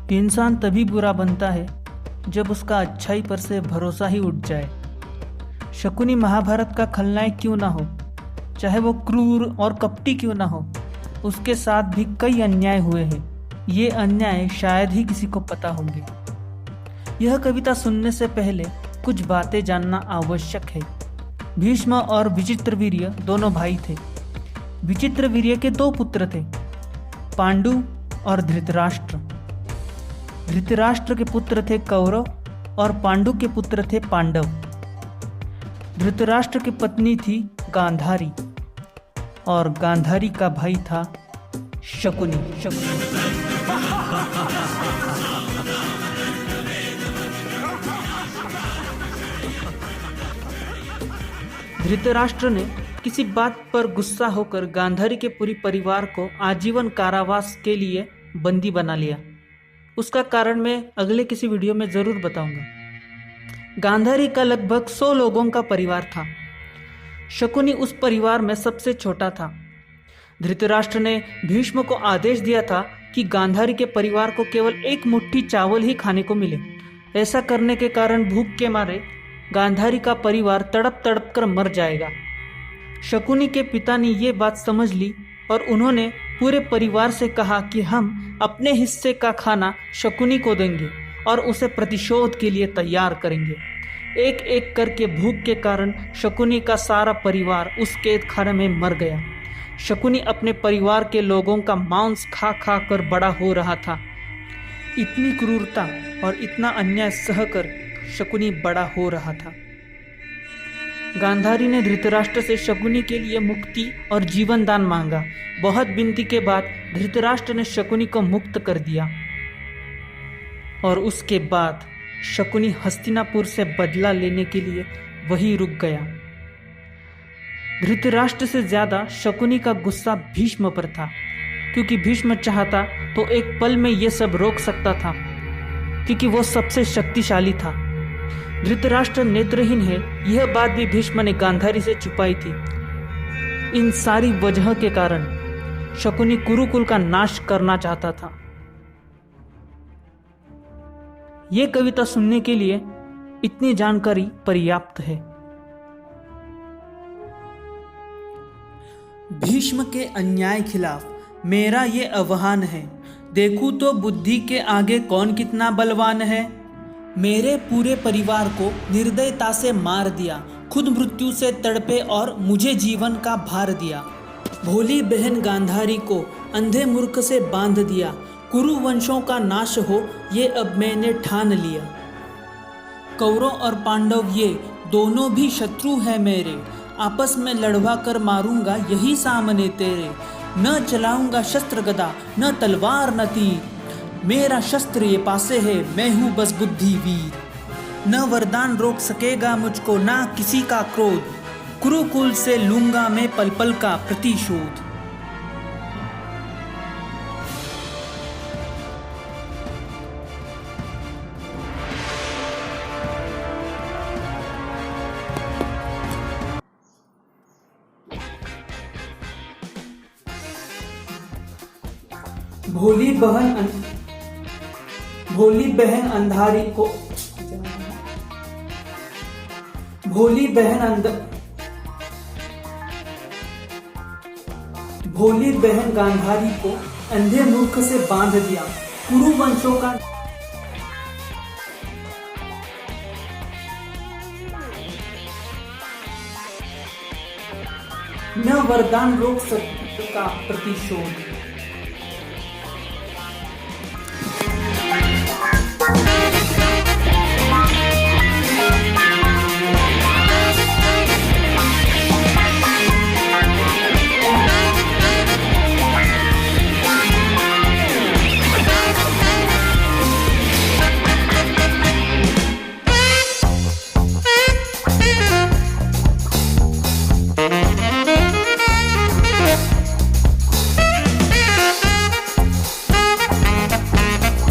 कि इंसान तभी बुरा बनता है जब उसका अच्छाई पर से भरोसा ही उठ जाए। शकुनी महाभारत का खलनायक क्यों ना हो, चाहे वो क्रूर और कपटी क्यों ना हो, उसके साथ भी कई अन्याय हुए हैं। ये अन्याय शायद ही किसी को पता होंगे। यह कविता सुनने से पहले कुछ बातें जानना आवश्यक है। भीष्म और विचित्रवीर्य दोनों भाई थे। विचित्रवीर्य के दो पुत्र थे, पांडु और धृतराष्ट्र। धृतराष्ट्र के पुत्र थे कौरव और पांडु के पुत्र थे पांडव। धृतराष्ट्र की पत्नी थी गांधारी और गांधारी का भाई था शकुनी। धृतराष्ट्र ने किसी बात पर गुस्सा होकर गांधारी के पूरे परिवार को आजीवन कारावास के लिए बंदी बना लिया। उसका कारण मैं अगले किसी वीडियो में जरूर बताऊंगा। गांधारी का लगभग 100 लोगों का परिवार था। शकुनी उस परिवार में सबसे छोटा था। धृतराष्ट्र ने भीष्म को आदेश दिया था कि गांधारी के परिवार को केवल एक मुट्ठी चावल ही खाने को मिले। ऐसा करने के कारण भूख के मारे गांधारी का परिवार तड़प तड़प कर मर जाएगा। शकुनी के पिता ने ये बात समझ ली और उन्होंने पूरे परिवार से कहा कि हम अपने हिस्से का खाना शकुनी को देंगे और उसे प्रतिशोध के लिए तैयार करेंगे। एक एक करके भूख के कारण शकुनी का सारा परिवार उस कैद खाने में मर गया। शकुनी अपने परिवार के लोगों का मांस खा खा कर बड़ा हो रहा था। इतनी क्रूरता और इतना अन्याय सहकर शकुनी बड़ा हो रहा था। गांधारी ने धृतराष्ट्र से शकुनी के लिए मुक्ति और जीवन दान मांगा। बहुत विनती के बाद धृतराष्ट्र ने शकुनी को मुक्त कर दिया और उसके बाद शकुनी हस्तिनापुर से बदला लेने के लिए वहीं रुक गया। धृतराष्ट्र से ज्यादा शकुनी का गुस्सा भीष्म पर था, क्योंकि भीष्म चाहता तो एक पल में यह सब रोक सकता था, क्योंकि वो सबसे शक्तिशाली था। धृतराष्ट्र नेत्रहीन है, यह बात भी भीष्म ने गांधारी से छुपाई थी। इन सारी वजह के कारण शकुनी कुरुकुल का नाश करना चाहता था। यह कविता सुनने के लिए इतनी जानकारी पर्याप्त है। भीष्म के अन्याय खिलाफ मेरा ये आह्वान है, देखूं तो बुद्धि के आगे कौन कितना बलवान है। मेरे पूरे परिवार को निर्दयता से मार दिया, खुद मृत्यु से तड़पे और मुझे जीवन का भार दिया। भोली बहन गांधारी को अंधे मूर्ख से बांध दिया। कुरु वंशों का नाश हो ये अब मैंने ठान लिया। कौरव और पांडव ये दोनों भी शत्रु हैं मेरे, आपस में लड़वा कर मारूंगा यही सामने तेरे। न चलाऊंगा शस्त्र गदा, न तलवार न तीर, मेरा शस्त्र ये पासे है, मैं हूं बस बुद्धिवीर। न वरदान रोक सकेगा मुझको, ना किसी का क्रोध, कुरुकुल से लूंगा मैं पल पल का प्रतिशोध। भोली बहन अंधारी को भोली बहन गांधारी को अंधे मूर्ख से बांध दिया। कुरु वंशों का न वरदान रोक सकेगा प्रतिशोध।